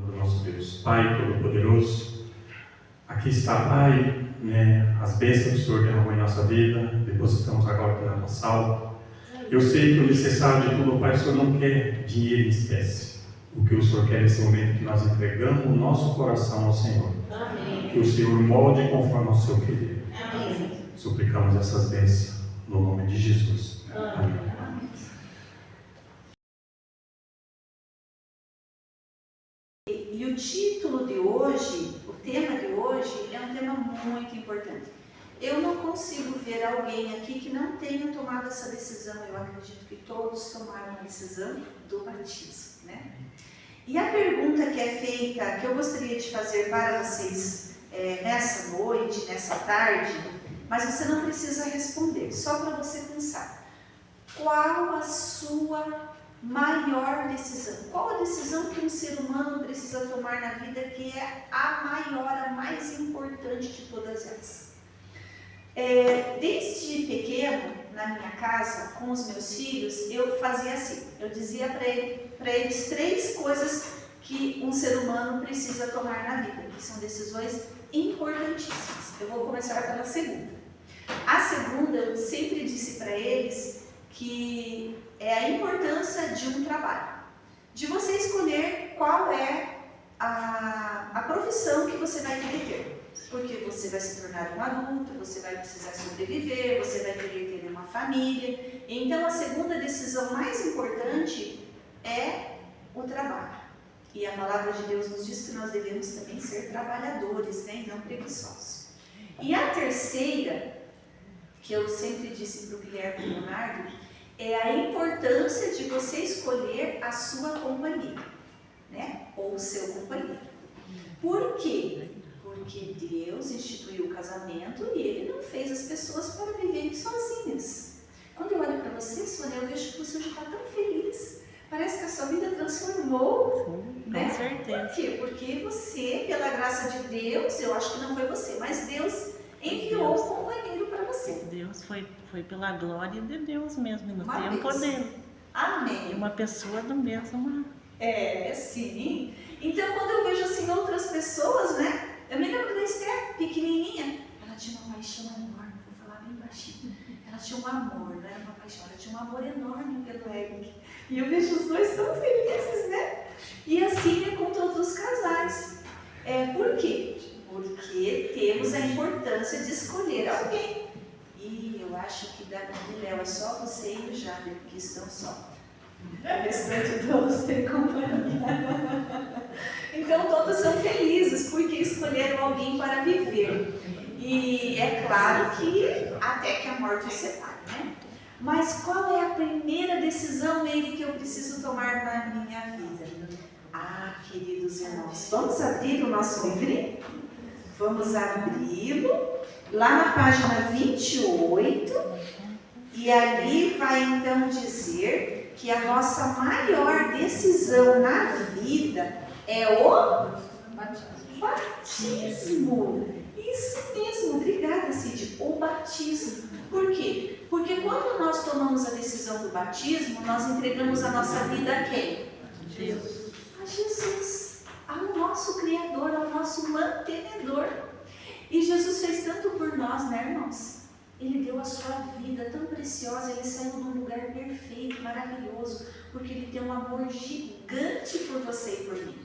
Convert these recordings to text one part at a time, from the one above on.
do nosso Deus. Pai Todo-Poderoso, aqui está, Pai, as bênçãos que o Senhor derramou em nossa vida, depositamos agora aqui na tua sala. Eu sei que o necessário de tudo, Pai, o Senhor não quer dinheiro em espécie. O que o Senhor quer nesse momento que nós entregamos o nosso coração ao Senhor. Amém. Que o Senhor molde conforme ao seu querer. Amém. Suplicamos essas bênçãos no nome de Jesus. Amém. E o título de hoje, o tema de hoje, é um tema muito importante. Eu não consigo ver alguém aqui que não tenha tomado essa decisão. Eu acredito que todos tomaram a decisão do batismo, né? E a pergunta que é feita, que eu gostaria de fazer para vocês nessa noite, nessa tarde, mas você não precisa responder, só para você pensar. Qual a sua maior decisão? Qual a decisão que um ser humano precisa tomar na vida que é a maior, a mais importante de todas elas? Desde pequeno, na minha casa, com os meus filhos, eu fazia assim, eu dizia para eles 3 coisas que um ser humano precisa tomar na vida, que são decisões importantíssimas. Eu vou começar pela segunda. A segunda, eu sempre disse para eles que é a importância de um trabalho, de você escolher qual é a profissão que você vai querer ter. Porque você vai se tornar um adulto, você vai precisar sobreviver, você vai querer ter uma família. Então, a segunda decisão mais importante é o trabalho. E a palavra de Deus nos diz que nós devemos também ser trabalhadores, né, e não preguiçosos. E a terceira, que eu sempre disse para o Guilherme Leonardo, é a importância de você escolher a sua companhia, né, ou o seu companheiro. Por quê? Porque Deus instituiu o casamento e Ele não fez as pessoas para viverem sozinhas. Quando eu olho para você, Sônia, eu vejo que você já está tão feliz. Parece que a sua vida transformou. Sim, né? Com certeza. Por quê? Porque você, pela graça de Deus, eu acho que não foi você, mas Deus enviou um companheiro para você. Deus foi pela glória de Deus mesmo, e no Uma tempo vez. dele. Amém. E uma pessoa do mesmo. Sim. Então, quando eu vejo assim outras pessoas, né? Eu me lembro da Esther, pequenininha. Ela tinha uma paixão enorme, vou falar bem baixinho. Ela tinha um amor, não era uma paixão, ela tinha um amor enorme pelo Eric. E eu vejo os dois tão felizes, né? E assim é com todos os casais. Por quê? Porque temos a importância de escolher alguém. E eu acho que da Léo é só você e o Jader que estão só. O restante todos têm companhia. Então todos são felizes porque escolheram alguém para viver. E é claro que até que a morte os separe, né? Mas qual é a primeira decisão nele que eu preciso tomar na minha vida? Queridos irmãos, vamos abrir o nosso livrinho? Vamos abri-lo lá na página 28 e ali vai então dizer que a nossa maior decisão na vida é o batismo. Isso mesmo, obrigada, Cid. O batismo. Por quê? Porque quando nós tomamos a decisão do batismo, nós entregamos a nossa vida a quem? Deus. A Jesus, ao nosso Criador, ao nosso mantenedor. E Jesus fez tanto por nós, né, irmãos? Ele deu a sua vida tão preciosa, ele saiu de um lugar perfeito, maravilhoso, porque ele tem um amor gigante por você e por mim.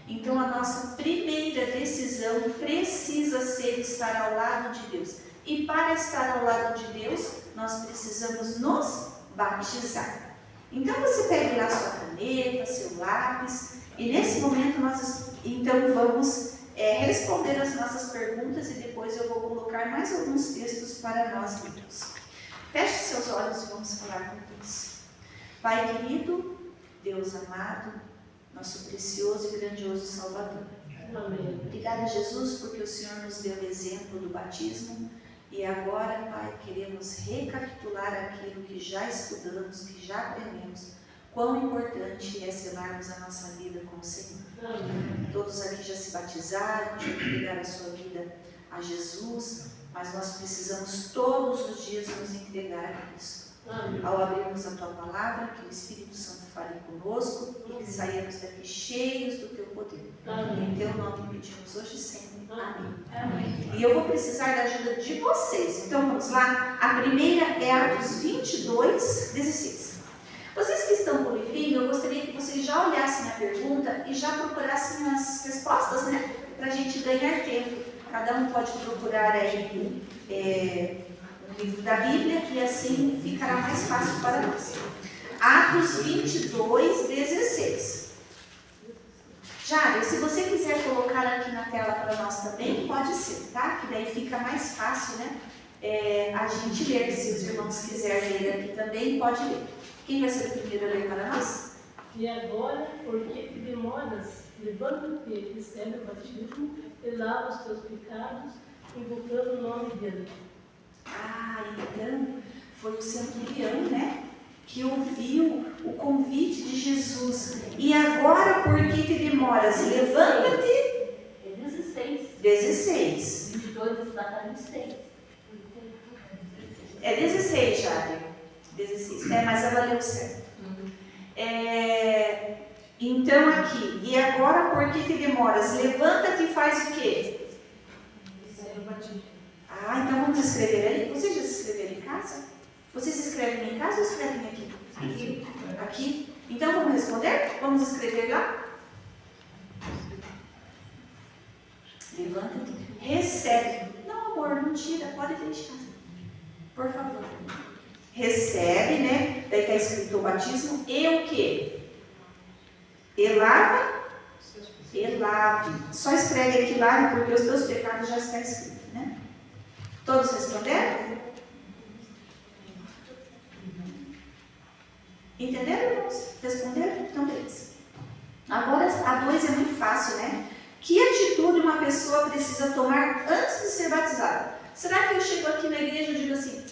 Então a nossa primeira decisão precisa ser estar ao lado de Deus. E para estar ao lado de Deus, nós precisamos nos batizar. Então você pegue lá sua caneta, seu lápis, e nesse momento nós então vamos responder as nossas perguntas e depois eu vou colocar mais alguns textos para nós lermos. Feche seus olhos e vamos falar com Deus. Pai querido, Deus amado, nosso precioso e grandioso Salvador. Amém. Obrigada, Jesus, porque o Senhor nos deu o exemplo do batismo e agora, Pai, queremos recapitular aquilo que já estudamos, que já aprendemos, quão importante é selarmos a nossa vida com o Senhor. Amém. Todos aqui já se batizaram, já entregaram a sua vida a Jesus, mas nós precisamos todos os dias nos entregar a Cristo. Ao abrirmos a Tua Palavra, que o Espírito Santo fale conosco e que saiamos daqui cheios do Teu poder. Em Teu nome pedimos hoje e sempre. Amém. E eu vou precisar da ajuda de vocês. Então vamos lá. A primeira é Atos 22, 16. Vocês que estão com o livrinho, eu gostaria que vocês já olhassem a pergunta e já procurassem as respostas, né? Para a gente ganhar tempo. Cada um pode procurar aí o livro da Bíblia e assim ficará mais fácil para nós. Atos 22, 16. Jário, se você quiser colocar aqui na tela para nós também, pode ser, tá? Que daí fica mais fácil, né? A gente ler. Se os irmãos quiserem ler aqui também, pode ler. Quem vai ser o primeiro a ler para nós? E agora, por que te demoras? Levanta-te, recebe o batismo e lava os teus pecados, invocando o nome dele. Então, foi o centurião, né? Que ouviu o convite de Jesus. E agora, por que te demoras? Levanta-te. É 16. 16. 22 está para 26. É 16, Jário. 16. Mas ela leu certo. Então, aqui. E agora, por que te demoras? Levanta-te e faz o quê? Então vamos escrever ali. Vocês já escreveram em casa? Vocês escrevem em casa ou escrevem aqui? Aqui. Então vamos responder? Vamos escrever lá? Levanta-te. Recebe. Não, amor, não tira. Pode deixar. Por favor. Recebe, né? Daí está escrito o batismo. E o quê? E lava? E lave. Só escreve aqui lave porque os teus pecados já estão escritos, né? Todos responderam? Entenderam, irmãos? Responderam? Então, beleza. Agora, a 2 é muito fácil, né? Que atitude uma pessoa precisa tomar antes de ser batizada? Será que eu chego aqui na igreja e digo assim,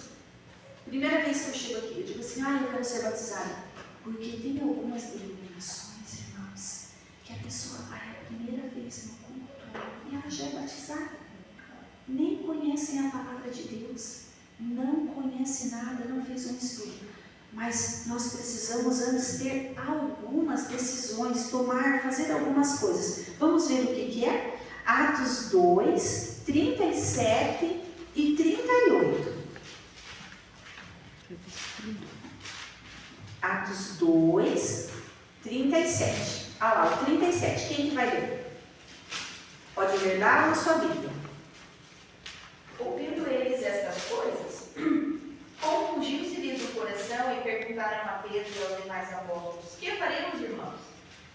primeira vez que eu chego aqui, eu digo assim, eu quero ser batizada? Porque tem algumas denominações, irmãos, que a pessoa vai a primeira vez no culto e ela já é batizada. Nem conhecem a palavra de Deus, não conhece nada, não fez um estudo. Mas nós precisamos antes ter algumas decisões, fazer algumas coisas. Vamos ver o que é? Atos 2, 37 e 38. Atos 2, 37. Olha lá, o 37. Quem que vai ler? Pode ler lá ou na sua Bíblia. Ouvindo eles estas coisas, compungiu-se-lhes o coração e perguntaram a Pedro e aos demais apóstolos: que faremos, irmãos?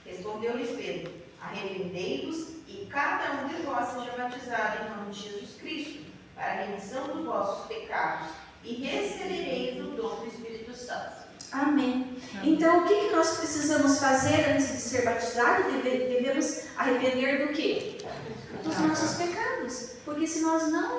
Respondeu-lhes Pedro: arrependei-vos e cada um de vós seja batizado em nome de Jesus Cristo, para a remissão dos vossos pecados, e recebereis o dom do Espírito Santo. Amém. Então, o que nós precisamos fazer antes de ser batizado? Devemos arrepender do quê? Dos nossos pecados. Porque se nós não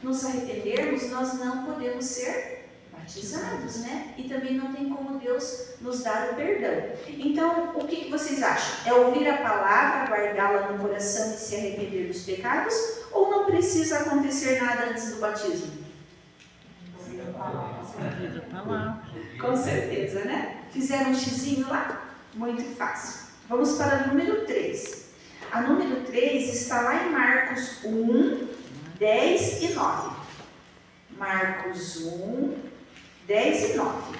nos arrependermos, nós não podemos ser batizados, né? E também não tem como Deus nos dar o perdão. Então, o que vocês acham? É ouvir a palavra, guardá-la no coração e se arrepender dos pecados? Ou não precisa acontecer nada antes do batismo? Com certeza, né? Fizeram um xizinho lá? Muito fácil. Vamos para o número 3. A número 3 está lá em Marcos 1, 10 e 9. Marcos 1, 10 e 9.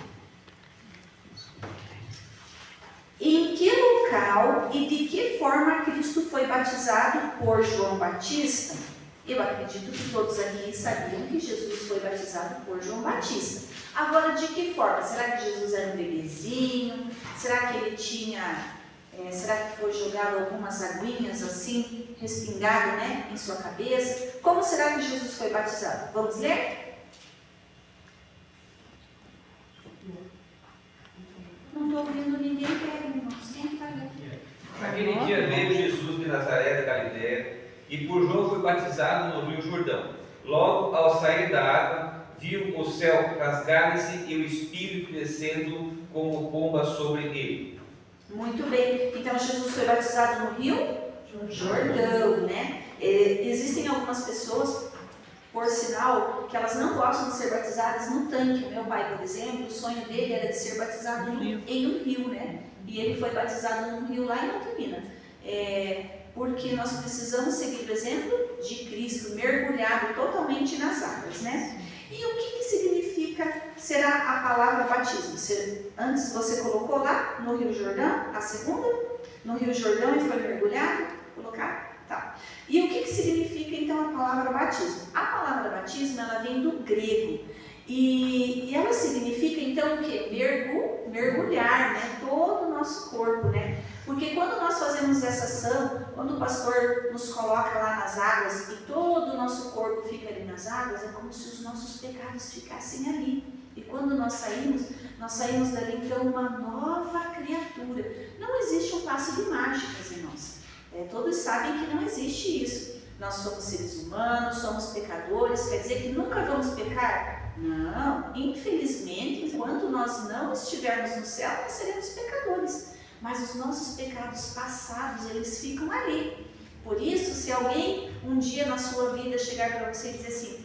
Em que local e de que forma Cristo foi batizado por João Batista? Eu acredito que todos aqui sabiam que Jesus foi batizado por João Batista. Agora, de que forma? Será que Jesus era um bebezinho? Será que ele tinha... será que foi jogado algumas aguinhas assim, respingado, né, em sua cabeça? Como será que Jesus foi batizado? Vamos ler? Não estou ouvindo ninguém, irmãos. Quem que vai ler? Naquele dia veio Jesus de Nazaré da Galiléia e por João foi batizado no Rio Jordão. Logo, ao sair da água, viu o céu rasgar-se e o Espírito descendo como pomba sobre ele. Muito bem. Então, Jesus foi batizado no Rio Jordão, né? Existem algumas pessoas Por sinal, que elas não gostam de ser batizadas no tanque. O meu pai, por exemplo, o sonho dele era de ser batizado em um rio, né? E ele foi batizado num rio lá em Altamira. Porque nós precisamos seguir o exemplo de Cristo, mergulhado totalmente nas águas, né? E o que significa será a palavra batismo? Antes você colocou lá no Rio Jordão, a segunda, no Rio Jordão e foi mergulhado, colocar? Tá. E o que significa então a palavra batismo? A palavra batismo, ela vem do grego e ela significa então o que? Mergulhar, né? Todo o nosso corpo, né? Porque quando nós fazemos essa ação, quando o pastor nos coloca lá nas águas e todo o nosso corpo fica ali nas águas, é como se os nossos pecados ficassem ali. E quando nós saímos dali então uma nova criatura. Não existe um passe de mágicas, irmãos. Todos sabem que não existe isso. Nós somos seres humanos, somos pecadores, quer dizer que nunca vamos pecar? Não, infelizmente, enquanto nós não estivermos no céu, nós seremos pecadores. Mas os nossos pecados passados, eles ficam ali. Por isso, se alguém um dia na sua vida chegar para você e dizer assim: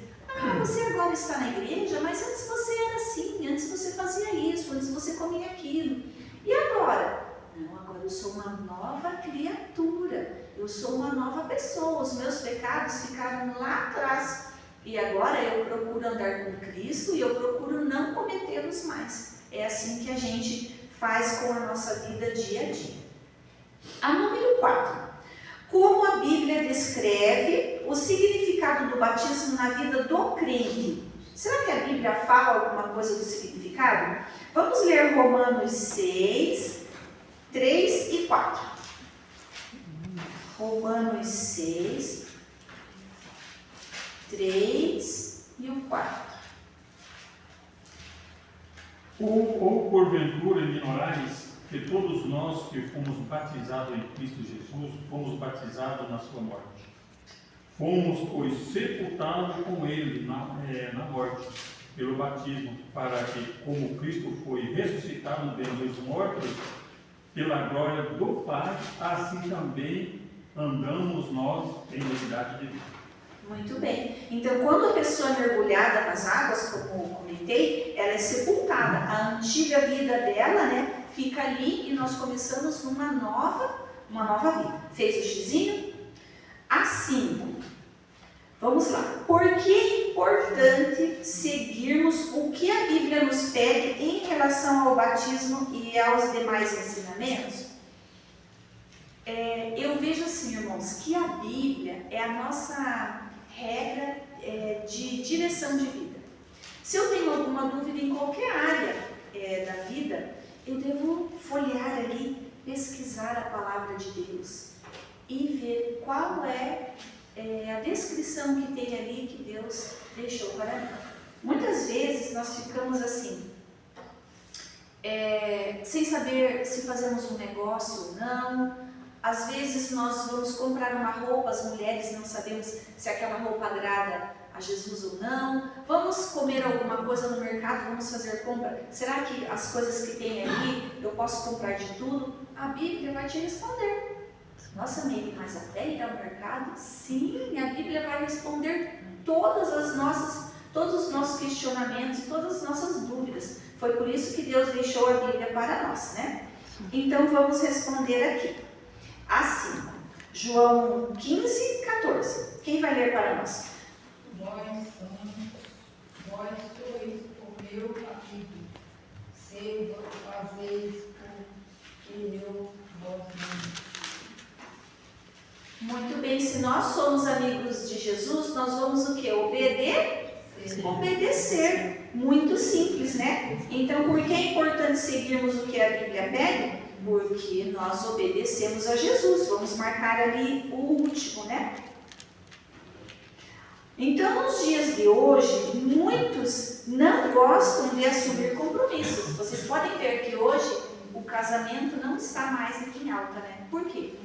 você agora está na igreja, mas antes você era assim, antes você fazia isso, antes você comia aquilo. E agora? Não, agora eu sou uma nova criatura, eu sou uma nova pessoa, os meus pecados ficaram lá atrás. E agora eu procuro andar com Cristo e eu procuro não cometê-los mais. É assim que a gente faz com a nossa vida dia a dia. A número 4. Como a Bíblia descreve o significado do batismo na vida do crente? Será que a Bíblia fala alguma coisa do significado? Vamos ler Romanos 6, 3 e 4. Romanos 6, 3 e o 4. Ou porventura ignorais que todos nós que fomos batizados em Cristo Jesus, fomos batizados na sua morte. Fomos, pois, sepultados com Ele na morte, pelo batismo, para que, como Cristo foi ressuscitado dentre os mortos, pela glória do Pai, assim também andamos nós em novidade de vida. Muito bem. Então, quando a pessoa é mergulhada nas águas, como comentei, ela é sepultada. A antiga vida dela, né, fica ali e nós começamos uma nova vida. Fez o xizinho? A 5. Vamos lá. Por que é importante seguirmos o que a Bíblia nos pede em relação ao batismo e aos demais ensinamentos? Eu vejo assim, irmãos, que a Bíblia é a nossa regra de direção de vida. Se eu tenho alguma dúvida em qualquer área da vida, eu devo folhear ali, pesquisar a palavra de Deus e ver qual é a descrição que tem ali que Deus deixou para mim. Muitas vezes nós ficamos assim, sem saber se fazemos um negócio ou não. Às vezes nós vamos comprar uma roupa, as mulheres não sabemos se aquela roupa agrada a Jesus ou não. Vamos comer alguma coisa no mercado, vamos fazer compra. Será que as coisas que tem ali eu posso comprar de tudo? A Bíblia vai te responder. Nossa, amiga, mas até ir ao mercado? Sim, a Bíblia vai responder todos os nossos questionamentos, todas as nossas dúvidas. Foi por isso que Deus deixou a Bíblia para nós, né? Então vamos responder aqui. Assim, João 15, 14. Quem vai ler para nós? Vós sois o meu amigo, se fazeis o que eu vos mando. Muito bem, se nós somos amigos de Jesus, nós vamos o quê? Obedecer. Muito simples, né? Então, por que é importante seguirmos o que a Bíblia pede? Porque nós obedecemos a Jesus. Vamos marcar ali o último, né? Então, nos dias de hoje, muitos não gostam de assumir compromissos. Vocês podem ver que hoje o casamento não está mais em alta, né? Por quê?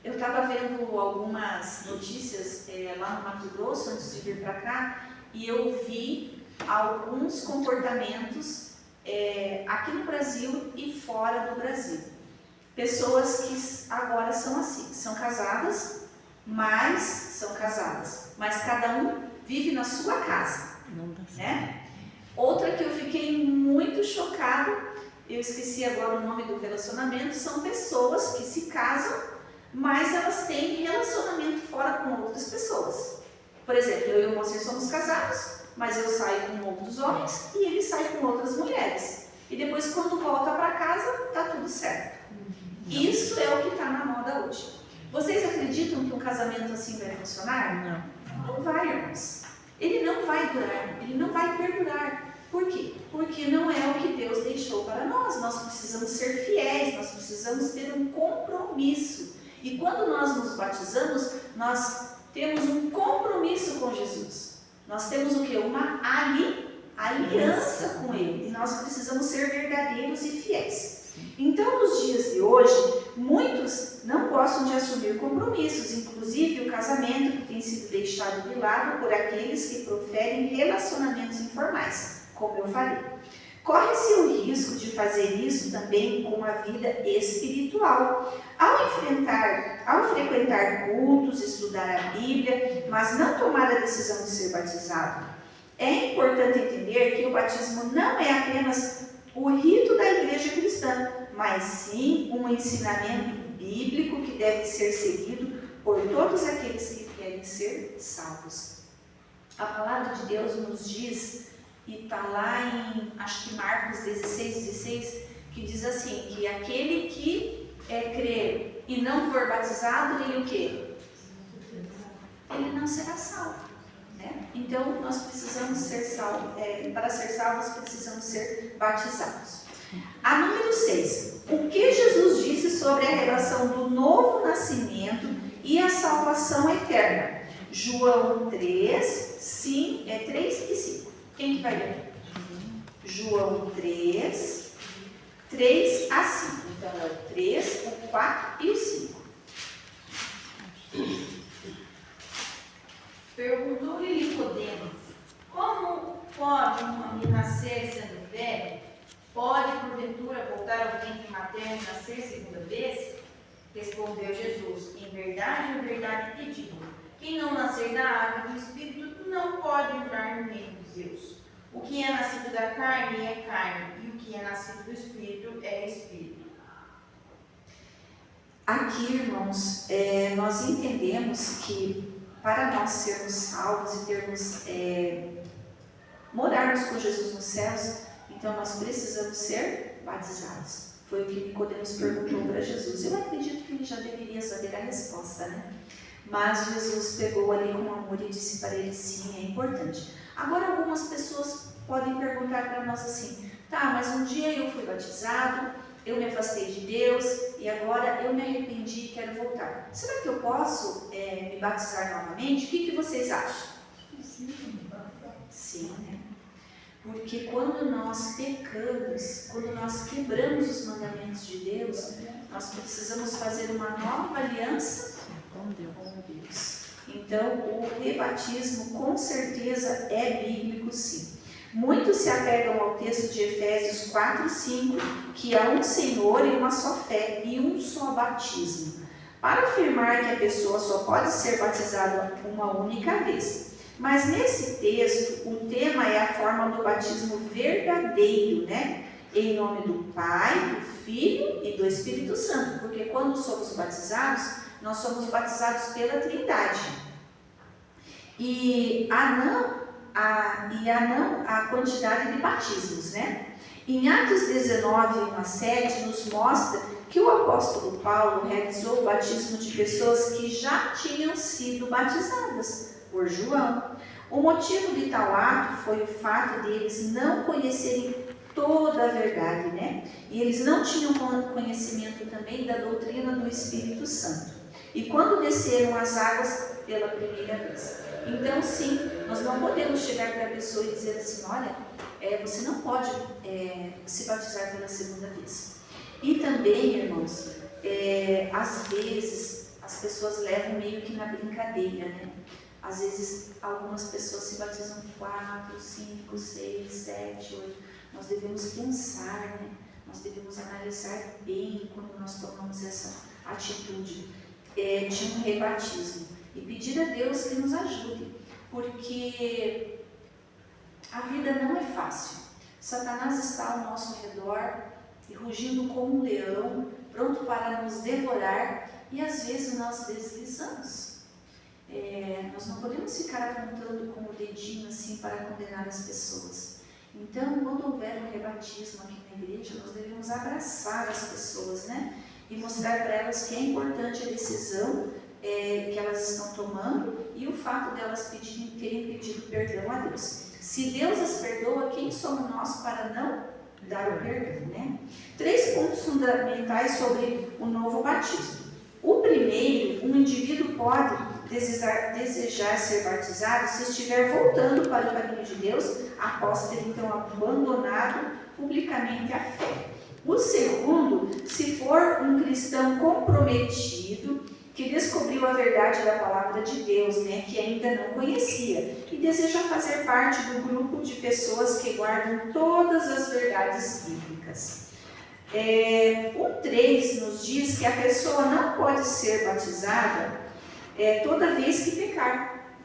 Eu estava vendo algumas notícias lá no Mato Grosso, antes de vir para cá, e eu vi alguns comportamentos aqui no Brasil e fora do Brasil. Pessoas que agora são assim, são casadas, mas cada um vive na sua casa, Não dá certo. né? Outra que eu fiquei muito chocada, eu esqueci agora o nome do relacionamento, são pessoas que se casam, mas elas têm relacionamento fora com outras pessoas. Por exemplo, eu e o Moacir somos casados, mas eu saio com outros homens e ele sai com outras mulheres. E depois, quando volta para casa, tá tudo certo. Isso é o que está na moda hoje. Vocês acreditam que um casamento assim vai funcionar? Não. Não vai, irmãos. Ele não vai durar, ele não vai perdurar. Por quê? Porque não é o que Deus deixou para nós. Nós precisamos ser fiéis, nós precisamos ter um compromisso. E quando nós nos batizamos, nós temos um compromisso com Jesus. Nós temos o quê? Uma aliança com Ele. E nós precisamos ser verdadeiros e fiéis. Então, nos dias de hoje, muitos não gostam de assumir compromissos, inclusive o casamento que tem sido deixado de lado por aqueles que proferem relacionamentos informais, como eu falei. Corre-se o risco de fazer isso também com a vida espiritual. Ao frequentar cultos, estudar a Bíblia, mas não tomar a decisão de ser batizado. É importante entender que o batismo não é apenas o rito da igreja cristã, mas sim um ensinamento bíblico que deve ser seguido por todos aqueles que querem ser salvos. A palavra de Deus nos diz, e está lá em, acho que Marcos 16, que diz assim, que aquele que crer e não for batizado, ele o quê? Ele não será salvo. Né? Então, nós precisamos ser salvos, para ser salvos, precisamos ser batizados. A número 6. O que Jesus disse sobre a relação do novo nascimento e a salvação eterna? João 3 e 5. Quem que vai ler? João 3 a 5. Então, é o 3, o 4 e o 5. Perguntou-lhe Nicodemos: como pode um homem nascer sendo velho? Pode, porventura, voltar ao ventre materno e nascer segunda vez? Respondeu Jesus: em verdade te digo, quem não nascer da água e do Espírito não pode entrar no reino de Deus. O que é nascido da carne é carne, e o que é nascido do Espírito é Espírito. Aqui, irmãos, nós entendemos que para nós sermos salvos e termos, morarmos com Jesus nos céus, então nós precisamos ser batizados. Foi o que Nicodemos perguntou para Jesus. Eu acredito que ele já deveria saber a resposta, né? Mas Jesus pegou ali com amor e disse para ele, sim, é importante. Agora algumas pessoas podem perguntar para nós assim, tá, mas um dia eu fui batizado, eu me afastei de Deus e agora eu me arrependi e quero voltar. Será que eu posso me batizar novamente? O que vocês acham? Sim, né? Porque quando nós pecamos, quando nós quebramos os mandamentos de Deus, nós precisamos fazer uma nova aliança com Deus. Então, o rebatismo com certeza é bíblico, sim. Muitos se apegam ao texto de Efésios 4:5, que há um Senhor e uma só fé e um só batismo, para afirmar que a pessoa só pode ser batizada uma única vez. Mas nesse texto, o tema é a forma do batismo verdadeiro, né? Em nome do Pai, do Filho e do Espírito Santo, porque quando somos batizados, nós somos batizados pela Trindade. E há não a quantidade de batismos, né? Em Atos 19, 1-7, nos mostra que o apóstolo Paulo realizou o batismo de pessoas que já tinham sido batizadas por João. O motivo de tal ato foi o fato de eles não conhecerem toda a verdade, né? E eles não tinham conhecimento também da doutrina do Espírito Santo. E quando desceram as águas pela primeira vez. Então, sim, nós não podemos chegar para a pessoa e dizer assim, olha, você não pode se batizar pela segunda vez. E também, irmãos, às vezes as pessoas levam meio que na brincadeira, né? Às vezes algumas pessoas se batizam 4, 5, 6, 7, 8. Nós devemos pensar, né? Nós devemos analisar bem quando nós tomamos essa atitude de um rebatismo e pedir a Deus que nos ajude. porque a vida não é fácil. Satanás está ao nosso redor e rugindo como um leão, pronto para nos devorar, e às vezes nós deslizamos. Nós não podemos ficar apontando com o dedinho assim para condenar as pessoas. Então, quando houver um rebatismo aqui na igreja, nós devemos abraçar as pessoas, né? E mostrar para elas que é importante a decisão que elas estão tomando e o fato de elas terem pedido perdão a Deus. Se Deus as perdoa, quem somos nós para não dar o perdão, né? 3 pontos fundamentais sobre o novo batismo. O primeiro, um indivíduo pode desejar ser batizado se estiver voltando para o caminho de Deus após ter então abandonado publicamente a fé. O segundo, se for um cristão comprometido que descobriu a verdade da palavra de Deus, né, que ainda não conhecia, e deseja fazer parte do grupo de pessoas que guardam todas as verdades bíblicas. O 3 nos diz que a pessoa não pode ser batizada toda vez que pecar.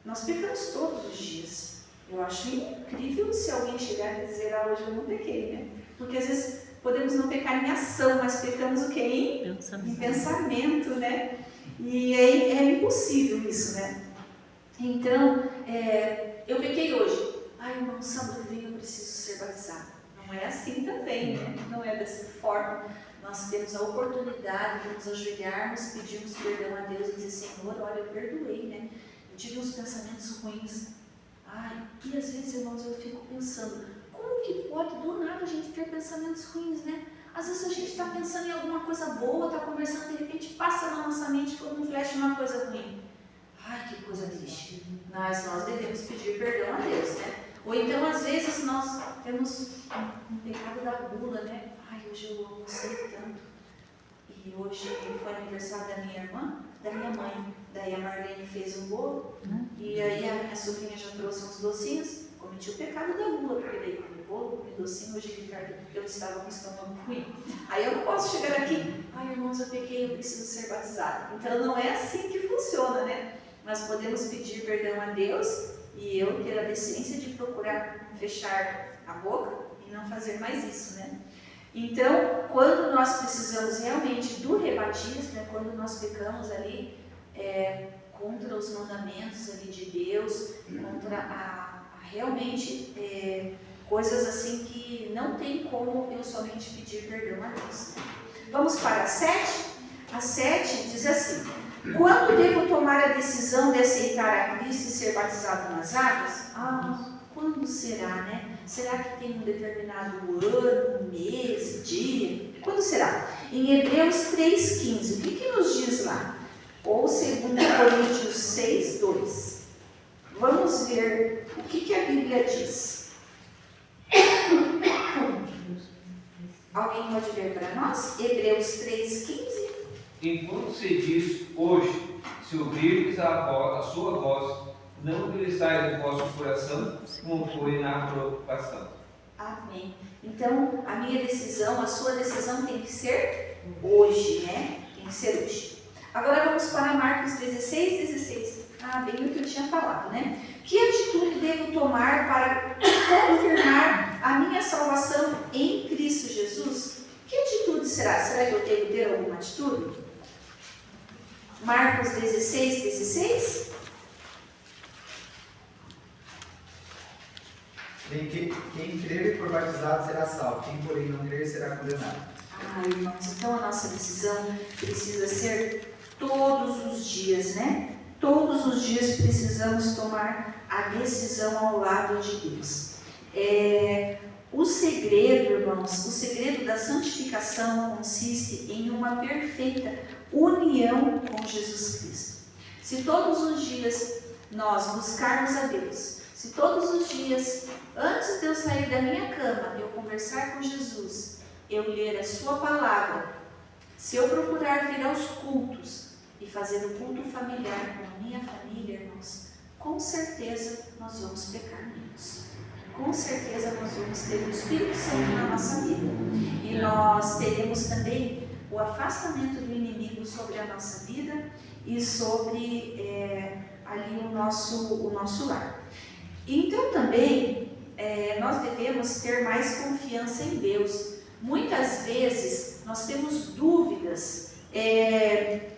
Nós pecamos todos os dias. Eu acho incrível se alguém chegar e dizer, hoje eu não pequei, né? Porque às vezes podemos não pecar em ação, mas pecamos o quê? Em pensamento, né? E é impossível isso, né? Então, eu pequei hoje. Irmão, sábado que vem eu preciso ser batizado. Não é assim também, né? Não é dessa forma. Nós temos a oportunidade de nos ajoelharmos, pedirmos perdão a Deus e dizer, Senhor, olha, eu perdoei, né? Eu tive uns pensamentos ruins. E às vezes, irmãos, eu fico pensando, como que pode do nada a gente ter pensamentos ruins, né? Às vezes a gente está pensando em alguma coisa boa, está conversando, de repente passa na nossa mente como um flash uma coisa ruim. Que coisa triste. Mas nós devemos pedir perdão a Deus, né? Ou então, às vezes, nós temos um pecado da gula, né? Hoje eu almocei tanto. E hoje foi aniversário da minha irmã, da minha mãe. Daí a Marlene fez um bolo. E aí a minha sobrinha já trouxe uns docinhos. Cometi o pecado da gula, porque daí comi bolo, comi docinho. Hoje de tarde eu estava com o estômago ruim. Aí eu não posso chegar aqui, irmãos, eu pequei, eu preciso ser batizado. Então não é assim que funciona, né? Nós podemos pedir perdão a Deus e eu ter a decência de procurar fechar a boca e não fazer mais isso, né? Então, quando nós precisamos realmente do rebatismo, né, quando nós pecamos ali contra os mandamentos ali de Deus, contra realmente coisas assim que não tem como eu somente pedir perdão a Deus. Vamos para a 7? A 7 diz assim, quando devo tomar a decisão de aceitar a Cristo e ser batizado nas águas? Quando será, né? Será que tem um determinado ano, mês, dia? Quando será? Em Hebreus 3,15, o que nos diz lá? Ou 2 Coríntios 6,2. Vamos ver o que a Bíblia diz. Alguém pode ler para nós? Hebreus 3,15. Enquanto se diz hoje, se ouvirdes a sua voz, não que lhe saia do vosso coração, como foi na provocação. Amém. Então, a minha decisão, a sua decisão tem que ser hoje, né? Tem que ser hoje. Agora vamos para Marcos 16. Bem o que eu tinha falado, né? Que atitude devo tomar para confirmar a minha salvação em Cristo Jesus? Que atitude será? Será que eu devo ter alguma atitude? Marcos 16. Quem crer e for batizado será salvo, quem porém não crer será condenado. Irmãos, então a nossa decisão precisa ser todos os dias, né? Todos os dias precisamos tomar a decisão ao lado de Deus. O segredo, irmãos, o segredo da santificação consiste em uma perfeita união com Jesus Cristo. Se todos os dias nós buscarmos a Deus, se todos os dias, antes de eu sair da minha cama, eu conversar com Jesus, eu ler a sua palavra, se eu procurar vir aos cultos e fazer o culto familiar com a minha família, irmãos, com certeza nós vamos pecar menos. Com certeza nós vamos ter o Espírito Santo na nossa vida. E nós teremos também o afastamento do inimigo sobre a nossa vida e sobre a ali o nosso lar. Então também nós devemos ter mais confiança em Deus. Muitas vezes nós temos dúvidas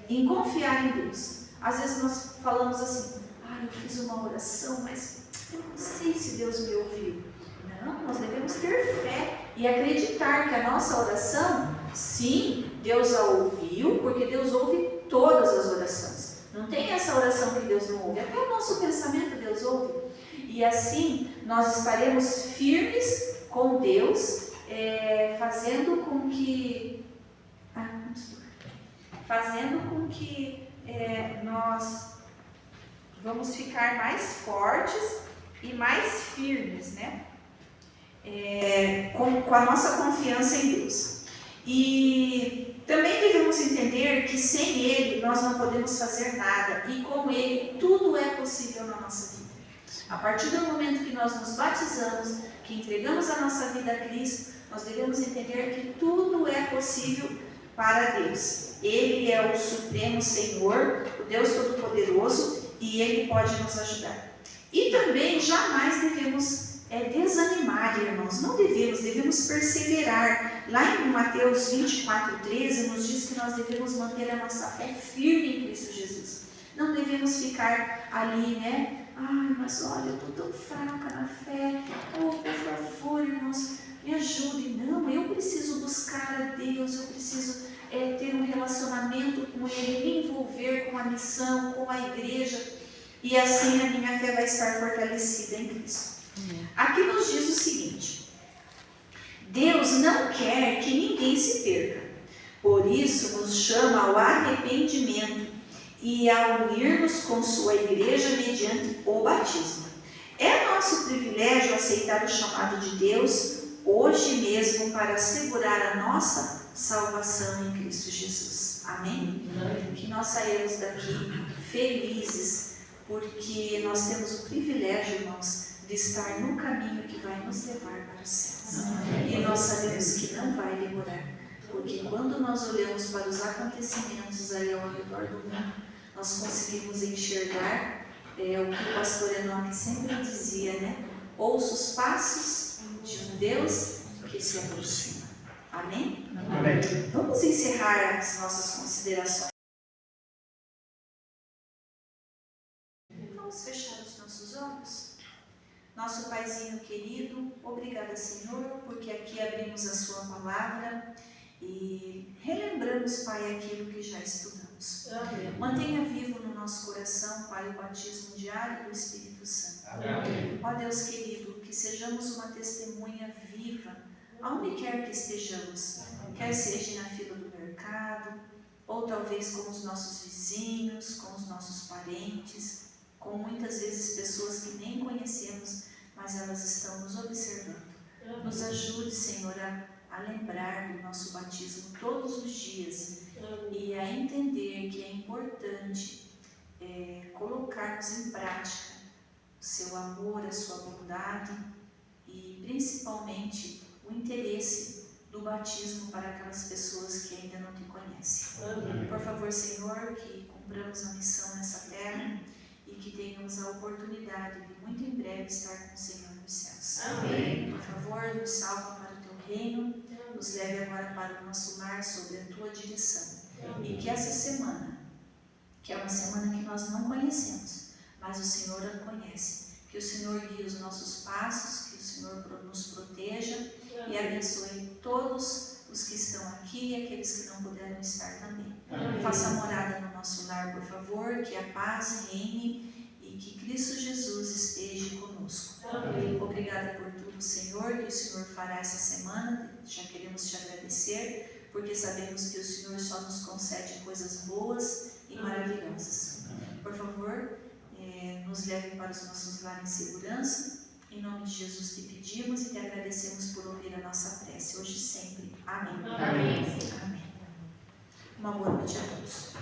em confiar em Deus. Às vezes nós falamos assim, eu fiz uma oração, mas eu não sei se Deus me ouviu. Não, nós devemos ter fé e acreditar que a nossa oração, sim, Deus a ouviu, porque Deus ouve todas as orações. Não tem essa oração que Deus não ouve, até o nosso pensamento Deus ouve. E assim nós estaremos firmes com Deus, fazendo com que nós vamos ficar mais fortes e mais firmes, né? Com a nossa confiança em Deus. E também devemos entender que sem Ele nós não podemos fazer nada, e com Ele tudo é possível na nossa vida. A partir do momento que nós nos batizamos, que entregamos a nossa vida a Cristo, nós devemos entender que tudo é possível para Deus. Ele é o Supremo Senhor, o Deus Todo-Poderoso, e Ele pode nos ajudar. E também jamais devemos desanimar, irmãos. Não devemos perseverar. Lá em Mateus 24:13 nos diz que nós devemos manter a nossa fé firme em Cristo Jesus. Não devemos ficar ali, né? Mas olha, eu estou tão fraca na fé. Por favor, irmãos, me ajudem. Não, eu preciso buscar a Deus, eu preciso ter um relacionamento com Ele, me envolver com a missão, com a igreja, e assim a minha fé vai estar fortalecida em Cristo. Aqui nos diz o seguinte: Deus não quer que ninguém se perca, por isso nos chama ao arrependimento e a unir-nos com sua igreja mediante o batismo. É nosso privilégio aceitar o chamado de Deus hoje mesmo para assegurar a nossa salvação em Cristo Jesus. Amém? Que nós saímos daqui felizes, porque nós temos o privilégio, irmãos, de estar no caminho que vai nos levar para os céus. E nós sabemos que não vai demorar, porque quando nós olhamos para os acontecimentos aí ao redor do mundo, nós conseguimos enxergar o que o pastor Enoque sempre dizia, né? Ouça os passos de um Deus que se aproxima. Amém? Amém. Vamos encerrar as nossas considerações. Vamos fechar os nossos olhos. Nosso Paizinho querido, obrigada, Senhor, porque aqui abrimos a Sua palavra e relembramos, Pai, aquilo que já estudamos. Amém. Mantenha vivo no nosso coração, Pai, o batismo diário do Espírito Santo. Amém. Ó Deus querido, que sejamos uma testemunha viva, aonde quer que estejamos, quer seja na fila do mercado, ou talvez com os nossos vizinhos, com os nossos parentes, com muitas vezes pessoas que nem conhecemos, mas elas estão nos observando. Nos ajude, Senhor, a lembrar do nosso batismo todos os dias e a entender que é importante colocarmos em prática o seu amor, a sua bondade e principalmente o interesse do batismo para aquelas pessoas que ainda não te conhecem. Por favor, Senhor, que cumpramos a missão nessa terra e que tenhamos a oportunidade de muito em breve estar com o Senhor nos céus. Amém. Por favor, nos salva para o teu reino, nos leve agora para o nosso lar sob a tua direção. E que essa semana, que é uma semana que nós não conhecemos, mas o Senhor a conhece, que o Senhor guie os nossos passos, que o Senhor nos proteja e abençoe todos os que estão aqui e aqueles que não puderam estar também. Faça morada no nosso lar, por favor, que a paz reine e que Cristo Jesus esteja conosco. Obrigada por tudo, Senhor, que o Senhor fará essa semana. Já queremos te agradecer, porque sabemos que o Senhor só nos concede coisas boas e maravilhosas. Por favor, nos leve para os nossos lares em segurança. Em nome de Jesus te pedimos e te agradecemos por ouvir a nossa prece, hoje e sempre. Amém. Amém. Amém. Uma boa noite a todos.